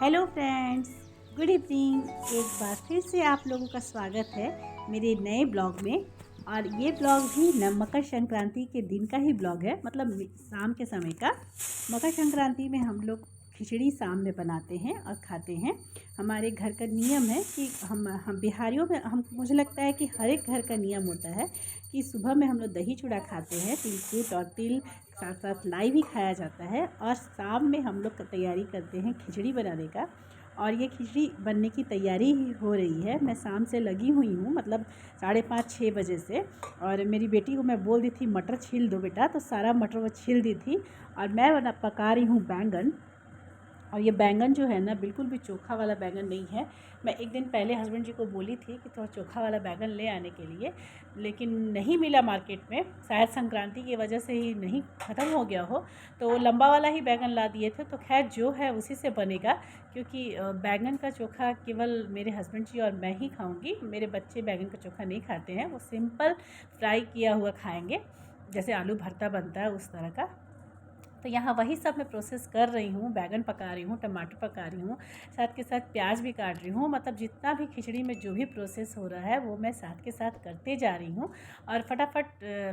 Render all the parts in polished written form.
Hello friends, good evening. एक बार फिर से आप लोगों का स्वागत है मेरे नए ब्लॉग में। और ये ब्लॉग भी न मकर संक्रांति के दिन का ही ब्लॉग है, मतलब शाम के समय का। मकर संक्रांति में हम लोग खिचड़ी शाम में बनाते हैं और खाते हैं। हमारे घर का नियम है कि हम बिहारियों में मुझे लगता है कि हर एक घर का नियम होता है कि सुबह में हम लोग दही चूड़ा खाते हैं, तिलकुट और तिल साथ साथ लाई भी खाया जाता है। और शाम में हम लोग तैयारी करते हैं खिचड़ी बनाने का। और ये खिचड़ी बनने की तैयारी ही हो रही है। मैं शाम से लगी हुई हूँ, मतलब 5:30-6 बजे से। और मेरी बेटी को मैं बोल दी थी मटर छील दो बेटा, तो सारा मटर वो छील दी थी। और मैं पका रही हूँ बैंगन। और ये बैंगन जो है ना, बिल्कुल भी चोखा वाला बैंगन नहीं है। मैं एक दिन पहले हस्बैंड जी को बोली थी कि थोड़ा चोखा वाला बैंगन ले आने के लिए, लेकिन नहीं मिला मार्केट में। शायद संक्रांति की वजह से ही नहीं, ख़त्म हो गया हो। तो वो लंबा वाला ही बैंगन ला दिए थे। तो खैर जो है उसी से बनेगा, क्योंकि बैंगन का चोखा केवल मेरे हस्बैंड जी और मैं ही खाऊंगी। मेरे बच्चे बैंगन का चोखा नहीं खाते हैं, वो सिंपल फ्राई किया हुआ खाएंगे, जैसे आलू भरता बनता है उस तरह का। तो यहाँ वही सब मैं प्रोसेस कर रही हूँ। बैगन पका रही हूँ, टमाटर पका रही हूँ, साथ के साथ प्याज भी काट रही हूँ। मतलब जितना भी खिचड़ी में जो भी प्रोसेस हो रहा है वो मैं साथ के साथ करते जा रही हूँ। और फटाफट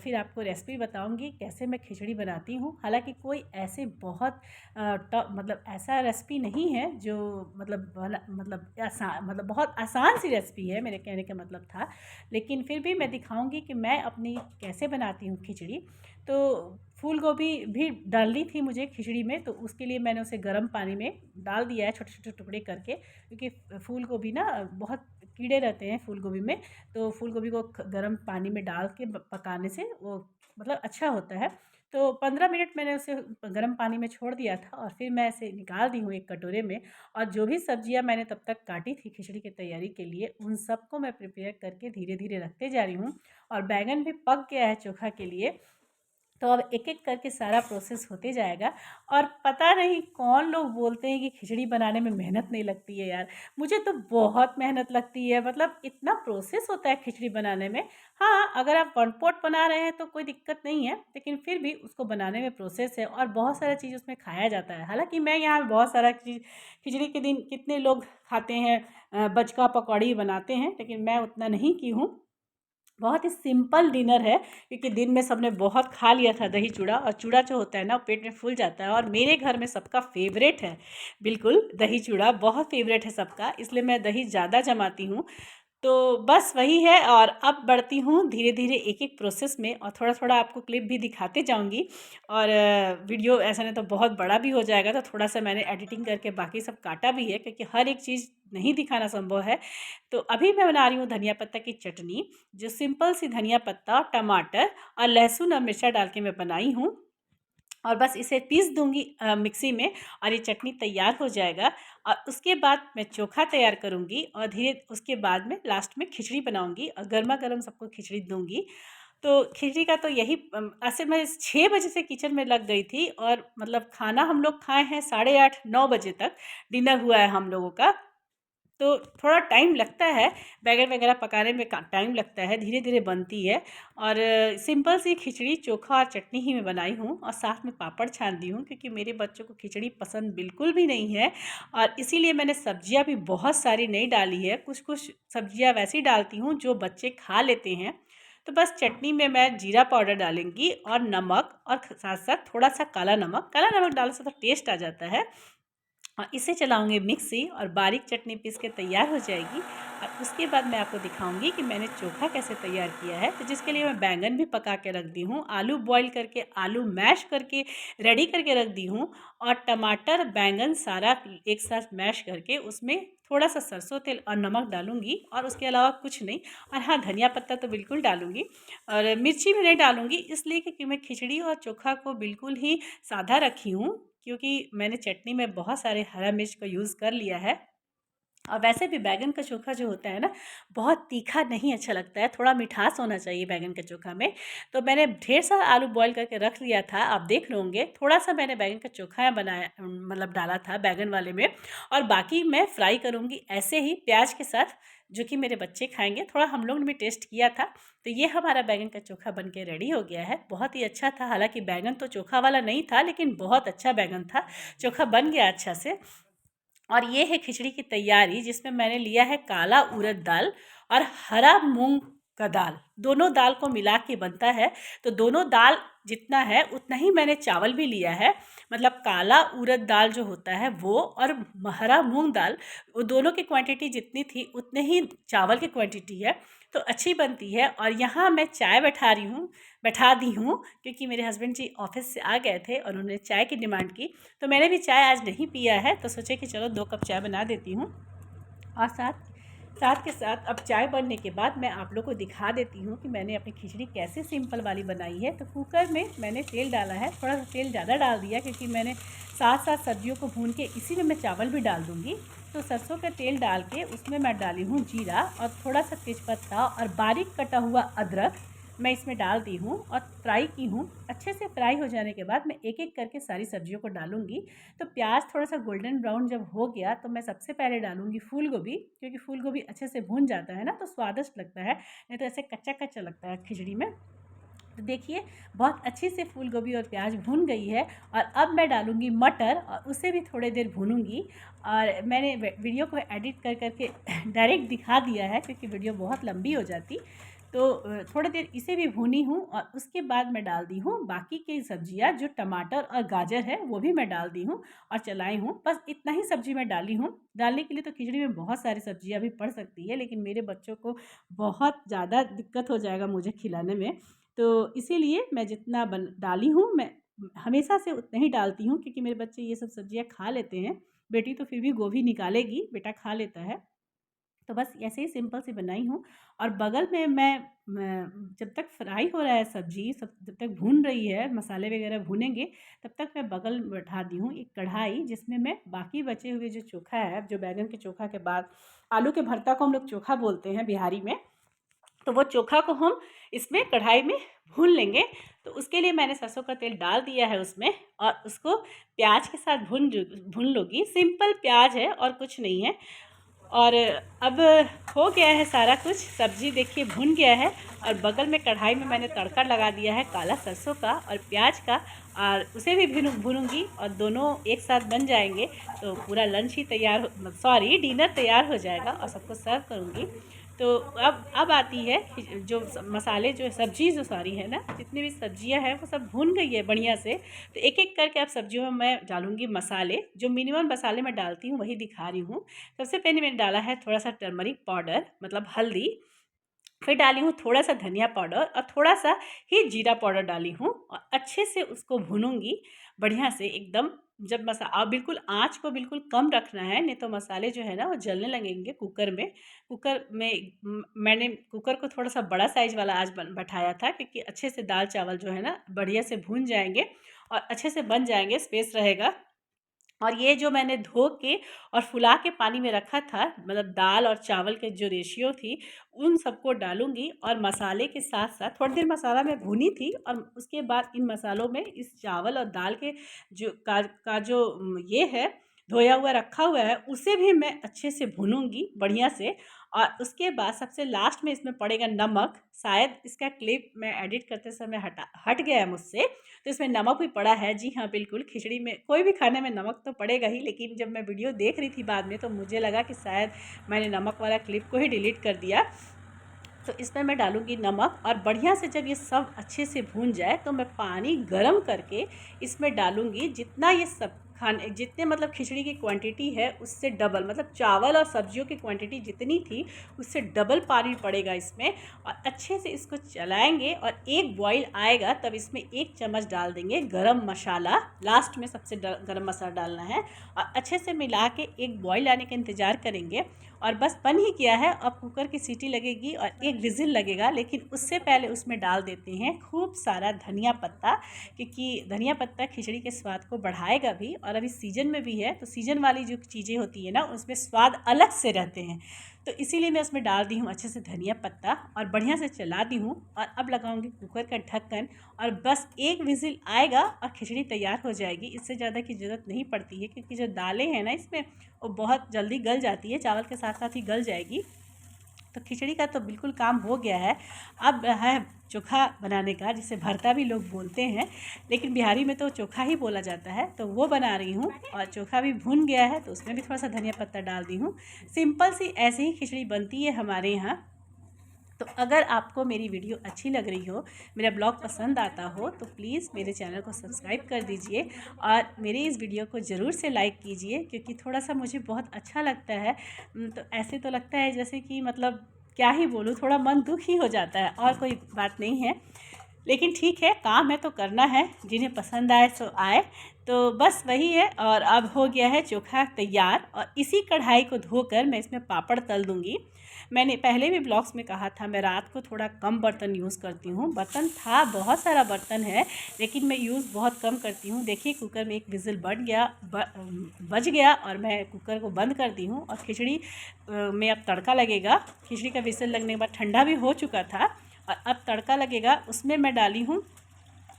फिर आपको रेसिपी बताऊँगी कैसे मैं खिचड़ी बनाती हूँ। हालांकि कोई ऐसे बहुत मतलब ऐसा रेसिपी नहीं है जो मतलब आसान, मतलब बहुत आसान सी रेसिपी है, मेरे कहने का मतलब था। लेकिन फिर भी मैं दिखाऊँगी कि मैं अपनी कैसे बनाती हूँ खिचड़ी। तो फूल गोभी भी डालनी थी मुझे खिचड़ी में, तो उसके लिए मैंने उसे गर्म पानी में डाल दिया है छोटे छोटे टुकड़े करके, क्योंकि फूल गोभी ना बहुत कीड़े रहते हैं फूल गोभी में। तो फूल गोभी को गर्म पानी में डाल के पकाने से वो मतलब अच्छा होता है। तो 15 मिनट मैंने उसे गर्म पानी में छोड़ दिया था और फिर मैं इसे निकाल दी हूँ एक कटोरे में। और जो भी सब्जियां मैंने तब तक काटी थी खिचड़ी की तैयारी के लिए, उन सबको मैं प्रिपेयर करके धीरे धीरे रखते जा रही हूँ। और बैंगन भी पक गया है चोखा के लिए। तो अब एक एक करके सारा प्रोसेस होते जाएगा। और पता नहीं कौन लोग बोलते हैं कि खिचड़ी बनाने में मेहनत नहीं लगती है यार। मुझे तो बहुत मेहनत लगती है, मतलब इतना प्रोसेस होता है खिचड़ी बनाने में। हाँ, अगर आप वन पॉट बना रहे हैं तो कोई दिक्कत नहीं है, लेकिन फिर भी उसको बनाने में प्रोसेस है और बहुत सारा चीज़ उसमें खाया जाता है। हालांकि मैं यहाँ बहुत सारा चीज़ खिचड़ी के दिन कितने लोग खाते हैं, बचका पकौड़ी बनाते हैं, लेकिन मैं उतना नहीं की हूँ। बहुत ही सिंपल डिनर है, क्योंकि दिन में सबने बहुत खा लिया था दही चूड़ा। और चूड़ा जो होता है ना, वो पेट में फूल जाता है, और मेरे घर में सबका फेवरेट है। बिल्कुल दही चूड़ा बहुत फेवरेट है सबका, इसलिए मैं दही ज़्यादा जमाती हूँ। तो बस वही है। और अब बढ़ती हूँ धीरे धीरे एक एक प्रोसेस में, और थोड़ा थोड़ा आपको क्लिप भी दिखाते जाऊँगी। और वीडियो ऐसा नहीं तो बहुत बड़ा भी हो जाएगा, तो थोड़ा सा मैंने एडिटिंग करके बाकी सब काटा भी है, क्योंकि हर एक चीज़ नहीं दिखाना संभव है। तो अभी मैं बना रही हूँ धनिया पत्ता की चटनी, जो सिंपल सी धनिया पत्ता, टमाटर और लहसुन और मिर्चा डाल के मैं बनाई हूँ। और बस इसे पीस दूंगी मिक्सी में, और ये चटनी तैयार हो जाएगा। और उसके बाद मैं चोखा तैयार करूंगी, और धीरे उसके बाद में लास्ट में खिचड़ी बनाऊंगी और गर्मा गर्म सबको खिचड़ी दूंगी। तो खिचड़ी का तो यही ऐसे मैं 6 बजे से किचन में लग गई थी, और मतलब खाना हम लोग खाए हैं 8:30-9 बजे तक डिनर हुआ है हम लोगों का। तो थोड़ा टाइम लगता है, बैगन वगैरह पकाने में टाइम लगता है, धीरे धीरे बनती है। और सिंपल सी खिचड़ी चोखा और चटनी ही मैं बनाई हूँ, और साथ में पापड़ छान दी हूँ, क्योंकि मेरे बच्चों को खिचड़ी पसंद बिल्कुल भी नहीं है। और इसीलिए मैंने सब्जियाँ भी बहुत सारी नहीं डाली है, कुछ कुछ सब्जियाँ वैसी डालती हूँ जो बच्चे खा लेते हैं। तो बस चटनी में मैं जीरा पाउडर डालूंगी और नमक, और साथ साथ थोड़ा सा काला नमक डालने से तो टेस्ट आ जाता है। और इसे चलाऊँगी मिक्सी, और बारीक चटनी पीस के तैयार हो जाएगी। और उसके बाद मैं आपको दिखाऊंगी कि मैंने चोखा कैसे तैयार किया है। तो जिसके लिए मैं बैंगन भी पका के रख दी हूँ, आलू बॉईल करके, आलू मैश करके रेडी करके रख दी हूँ। और टमाटर बैंगन सारा एक साथ मैश करके उसमें थोड़ा सा सरसों तेल और नमक डालूंगी, और उसके अलावा कुछ नहीं। और हाँ, धनिया पत्ता तो बिल्कुल डालूंगी। और मिर्ची भी नहीं डालूंगी, इसलिए क्योंकि मैं खिचड़ी और चोखा को बिल्कुल ही सादा रखी हूँ, क्योंकि मैंने चटनी में बहुत सारे हरा मिर्च का यूज़ कर लिया है। और वैसे भी बैंगन का चोखा जो होता है ना, बहुत तीखा नहीं अच्छा लगता है, थोड़ा मिठास होना चाहिए बैंगन के चोखा में। तो मैंने ढेर सारा आलू बॉईल करके रख लिया था, आप देख रहे होंगे। थोड़ा सा मैंने बैंगन का चोखा बनाया, मतलब डाला था बैंगन वाले में। और बाकी मैं फ्राई करूँगी ऐसे ही प्याज के साथ, जो कि मेरे बच्चे खाएंगे। थोड़ा हम लोग ने भी टेस्ट किया था। तो ये हमारा बैंगन का चोखा बन के रेडी हो गया है, बहुत ही अच्छा था। हालांकि बैंगन तो चोखा वाला नहीं था, लेकिन बहुत अच्छा बैंगन था, चोखा बन गया अच्छा से। और ये है खिचड़ी की तैयारी, जिसमें मैंने लिया है काला उड़द दाल और हरा मूंग का दाल। दोनों दाल को मिला के बनता है, तो दोनों दाल जितना है उतना ही मैंने चावल भी लिया है। मतलब काला उड़द दाल जो होता है वो और हरा मूंग दाल, वो दोनों की क्वांटिटी जितनी थी उतने ही चावल की क्वांटिटी है, तो अच्छी बनती है। और यहाँ मैं चाय बैठा दी हूँ, क्योंकि मेरे हस्बैंड जी ऑफिस से आ गए थे और उन्होंने चाय की डिमांड की, तो मैंने भी चाय आज नहीं पिया है, तो सोचे कि चलो 2 कप चाय बना देती हूँ। और साथ साथ के साथ अब चाय बनने के बाद मैं आप लोग को दिखा देती हूँ कि मैंने अपनी खिचड़ी कैसे सिंपल वाली बनाई है। तो कुकर में मैंने तेल डाला है, थोड़ा सा तेल ज़्यादा डाल दिया, क्योंकि मैंने साथ साथ सब्जियों को भून के इसी में मैं चावल भी डाल दूँगी। तो सरसों का तेल डाल के उसमें मैं डाली हूँ जीरा और थोड़ा सा तेज़पत्ता और बारीक कटा हुआ अदरक मैं इसमें डाल दी हूँ और फ्राई की हूँ। अच्छे से फ्राई हो जाने के बाद मैं एक एक करके सारी सब्जियों को डालूँगी। तो प्याज थोड़ा सा गोल्डन ब्राउन जब हो गया तो मैं सबसे पहले डालूँगी फूल गोभी, क्योंकि फूल गोभी अच्छे से भून जाता है ना तो स्वादिष्ट लगता है, नहीं तो ऐसे कच्चा कच्चा लगता है खिचड़ी में। तो देखिए बहुत अच्छे से फूल गोभी और प्याज भून गई है। और अब मैं डालूँगी मटर और उसे भी थोड़ी देर भूनूँगी। और मैंने वीडियो को एडिट कर करके डायरेक्ट दिखा दिया है, क्योंकि वीडियो बहुत लंबी हो जाती। तो थोड़ी देर इसे भी भूनी हूँ और उसके बाद मैं डाल दी हूँ बाकी की सब्जियाँ, जो टमाटर और गाजर है वो भी मैं डाल दी हूँ और चलाई हूँ। बस इतना ही सब्जी मैं डाली हूँ। डालने के लिए तो खिचड़ी में बहुत सारी सब्जियाँ भी पड़ सकती है, लेकिन मेरे बच्चों को बहुत ज़्यादा दिक्कत हो जाएगा मुझे खिलाने में, तो इसीलिए मैं जितना डाली हूँ मैं हमेशा से उतना ही डालती हूँ, क्योंकि मेरे बच्चे ये सब सब्जियाँ खा लेते हैं। बेटी तो फिर भी गोभी निकालेगी, बेटा खा लेता है। तो बस ऐसे ही सिंपल सी बनाई हूँ। और बगल में मैं जब तक फ्राई हो रहा है सब्जी, सब जब तक भून रही है, मसाले वगैरह भूनेंगे, तब तक मैं बगल में बैठा दी हूँ एक कढ़ाई, जिसमें मैं बाकी बचे हुए जो चोखा है, जो बैंगन के चोखा के बाद आलू के भरता को हम लोग चोखा बोलते हैं बिहारी में, तो वो चोखा को हम इसमें कढ़ाई में भून लेंगे। तो उसके लिए मैंने सरसों का तेल डाल दिया है उसमें, और उसको प्याज के साथ भून लूँगी। सिंपल प्याज है और कुछ नहीं है। और अब हो गया है सारा कुछ, सब्ज़ी देखिए भुन गया है। और बगल में कढ़ाई में मैंने तड़का लगा दिया है काला सरसों का और प्याज का, और उसे भी भूनूंगी और दोनों एक साथ बन जाएंगे तो पूरा लंच ही तैयार डिनर तैयार हो जाएगा और सबको सर्व करूँगी। तो अब आती है जो मसाले, जो सब्ज़ी जो सारी है ना, जितनी भी सब्जियां हैं वो सब भून गई है बढ़िया से। तो एक एक करके अब सब्जियों में मैं डालूंगी मसाले, जो मिनिमम मसाले मैं डालती हूँ वही दिखा रही हूँ। सबसे पहले मैंने डाला है थोड़ा सा टर्मरिक पाउडर, मतलब हल्दी। फिर डाली हूँ थोड़ा सा धनिया पाउडर और थोड़ा सा ही जीरा पाउडर डाली हूँ, और अच्छे से उसको भूनूंगी बढ़िया से एकदम। जब बिल्कुल आँच को बिल्कुल कम रखना है, नहीं तो मसाले जो है ना वो जलने लगेंगे कुकर में मैंने कुकर को थोड़ा सा बड़ा साइज़ वाला आज बैठाया था, क्योंकि अच्छे से दाल चावल जो है ना बढ़िया से भून जाएंगे और अच्छे से बन जाएंगे, स्पेस रहेगा। और ये जो मैंने धो के और फुला के पानी में रखा था, मतलब दाल और चावल के जो रेशियो थी, उन सबको डालूँगी। और मसाले के साथ-साथ थोड़ी देर मसाला मैं भूनी थी, और उसके बाद इन मसालों में इस चावल और दाल के जो का जो ये है, धोया हुआ रखा हुआ है, उसे भी मैं अच्छे से भूनूँगी बढ़िया से। और उसके बाद सबसे लास्ट में इसमें पड़ेगा नमक। शायद इसका क्लिप मैं एडिट करते समय हट गया है मुझसे, तो इसमें नमक भी पड़ा है। जी हाँ, बिल्कुल, खिचड़ी में कोई भी खाने में नमक तो पड़ेगा ही, लेकिन जब मैं वीडियो देख रही थी बाद में तो मुझे लगा कि शायद मैंने नमक वाला क्लिप को ही डिलीट कर दिया। तो इसमें मैं डालूँगी नमक, और बढ़िया से जब ये सब अच्छे से भून जाए तो मैं पानी गरम करके इसमें डालूँगी। जितना ये सब खाने, जितने मतलब खिचड़ी की क्वांटिटी है उससे डबल, मतलब चावल और सब्जियों की क्वांटिटी जितनी थी उससे डबल पानी पड़ेगा इसमें। और अच्छे से इसको चलाएंगे और एक बॉईल आएगा तब इसमें 1 चम्मच डाल देंगे गरम मसाला। लास्ट में सबसे गरम मसाला डालना है, और अच्छे से मिला के एक बॉईल आने का इंतज़ार करेंगे। और बस बन ही गया है। अब कुकर की सीटी लगेगी और एक विजिल लगेगा, लेकिन उससे पहले उसमें डाल देते हैं खूब सारा धनिया पत्ता, क्योंकि धनिया पत्ता खिचड़ी के स्वाद को बढ़ाएगा भी, और अभी सीजन में भी है तो सीजन वाली जो चीज़ें होती है ना उसमें स्वाद अलग से रहते हैं। तो इसीलिए मैं उसमें डाल दी हूँ अच्छे से धनिया पत्ता और बढ़िया से चला दी हूँ। और अब लगाऊंगी कुकर का ढक्कन, और बस एक विजिल आएगा और खिचड़ी तैयार हो जाएगी। इससे ज़्यादा की ज़रूरत नहीं पड़ती है, क्योंकि जो दालें हैं ना इसमें वो बहुत जल्दी गल जाती है, चावल के साथ साथ ही गल जाएगी। तो खिचड़ी का तो बिल्कुल काम हो गया है। अब है चोखा बनाने का, जिसे भरता भी लोग बोलते हैं, लेकिन बिहारी में तो चोखा ही बोला जाता है। तो वो बना रही हूँ और चोखा भी भुन गया है तो उसमें भी थोड़ा सा धनिया पत्ता डाल दी हूँ। सिंपल सी ऐसे ही खिचड़ी बनती है हमारे यहाँ। तो अगर आपको मेरी वीडियो अच्छी लग रही हो, मेरा ब्लॉग पसंद आता हो, तो प्लीज़ मेरे चैनल को सब्सक्राइब कर दीजिए और मेरे इस वीडियो को ज़रूर से लाइक कीजिए, क्योंकि थोड़ा सा मुझे बहुत अच्छा लगता है। तो ऐसे तो लगता है जैसे कि मतलब क्या ही बोलूँ, थोड़ा मन दुख ही हो जाता है, और कोई बात नहीं है। लेकिन ठीक है, काम है तो करना है, जिन्हें पसंद आए सो आए। तो बस वही है। और अब हो गया है चोखा तैयार, और इसी कढ़ाई को धोकर मैं इसमें पापड़ तल दूँगी। मैंने पहले भी ब्लॉग्स में कहा था, मैं रात को थोड़ा कम बर्तन यूज़ करती हूँ। बर्तन था, बहुत सारा बर्तन है, लेकिन मैं यूज़ बहुत कम करती हूँ। देखिए कुकर में एक विज़िल बज गया और मैं कुकर को बंद कर दी हूँ। और खिचड़ी में अब तड़का लगेगा। खिचड़ी का विज़िल लगने के बाद ठंडा भी हो चुका था, और अब तड़का लगेगा। उसमें मैं डाली हूँ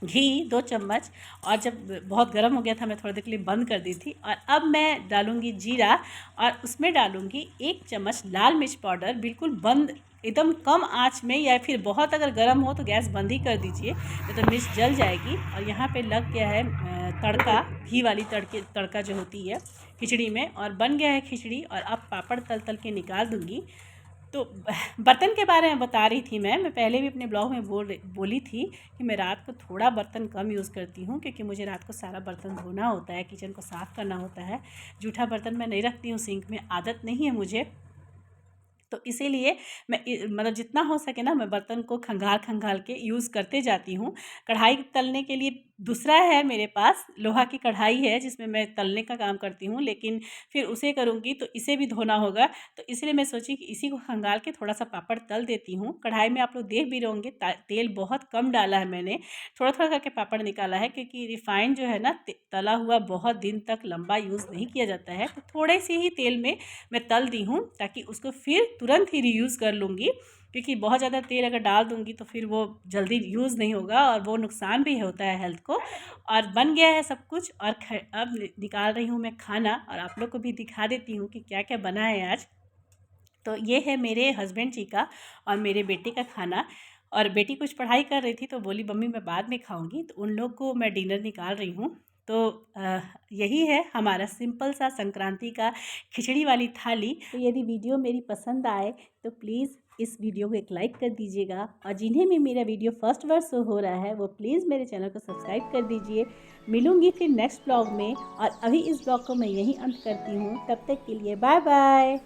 घी 2 चम्मच, और जब बहुत गर्म हो गया था मैं थोड़ी देर के लिए बंद कर दी थी। और अब मैं डालूँगी जीरा, और उसमें डालूँगी 1 चम्मच लाल मिर्च पाउडर। बिल्कुल बंद, एकदम कम आंच में, या फिर बहुत अगर गर्म हो तो गैस बंद ही कर दीजिए, नहीं तो मिर्च जल जाएगी। और यहाँ पे लग गया है तड़का, घी वाली तड़का जो होती है खिचड़ी में, और बन गया है खिचड़ी। और अब पापड़ तल तल के निकाल दूँगी। तो बर्तन के बारे में बता रही थी मैं पहले भी अपने ब्लॉग में बोली थी कि मैं रात को थोड़ा बर्तन कम यूज़ करती हूँ, क्योंकि मुझे रात को सारा बर्तन धोना होता है, किचन को साफ़ करना होता है। जूठा बर्तन मैं नहीं रखती हूँ सिंक में, आदत नहीं है मुझे। तो इसीलिए मैं मतलब जितना हो सके ना, मैं बर्तन को खंगाल के यूज़ करते जाती हूँ। कढ़ाई तलने के लिए दूसरा है मेरे पास, लोहा की कढ़ाई है जिसमें मैं तलने का काम करती हूँ, लेकिन फिर उसे करूँगी तो इसे भी धोना होगा। तो इसलिए मैं सोची कि इसी को खंगाल के थोड़ा सा पापड़ तल देती हूँ। कढ़ाई में आप लोग देख भी रहे होंगे, तेल बहुत कम डाला है मैंने, थोड़ा थोड़ा करके पापड़ निकाला है, क्योंकि रिफाइंड जो है ना, तला हुआ बहुत दिन तक लंबा यूज़ नहीं किया जाता है। तो थोड़े से ही तेल में मैं तल दी हूँ, ताकि उसको फिर तुरंत ही रीयूज़ कर लूँगी। क्योंकि बहुत ज़्यादा तेल अगर डाल दूँगी तो फिर वो जल्दी यूज़ नहीं होगा, और वो नुकसान भी होता है हेल्थ को। और बन गया है सब कुछ, और अब निकाल रही हूँ मैं खाना, और आप लोग को भी दिखा देती हूँ कि क्या क्या बना है आज। तो ये है मेरे हस्बैंड जी का और मेरे बेटे का खाना। और बेटी कुछ पढ़ाई कर रही थी तो बोली मम्मी मैं बाद में खाऊंगी, तो उन लोग को मैं डिनर निकाल रही हूँ। तो यही है हमारा सिंपल सा संक्रांति का खिचड़ी वाली थाली। तो यदि वीडियो मेरी पसंद आए तो प्लीज़ इस वीडियो को एक लाइक कर दीजिएगा, और जिन्हें भी मेरा वीडियो फर्स्ट बार शो हो रहा है वो प्लीज़ मेरे चैनल को सब्सक्राइब कर दीजिए। मिलूंगी फिर नेक्स्ट ब्लॉग में, और अभी इस ब्लॉग को मैं यहीं अंत करती हूँ। तब तक के लिए बाय बाय।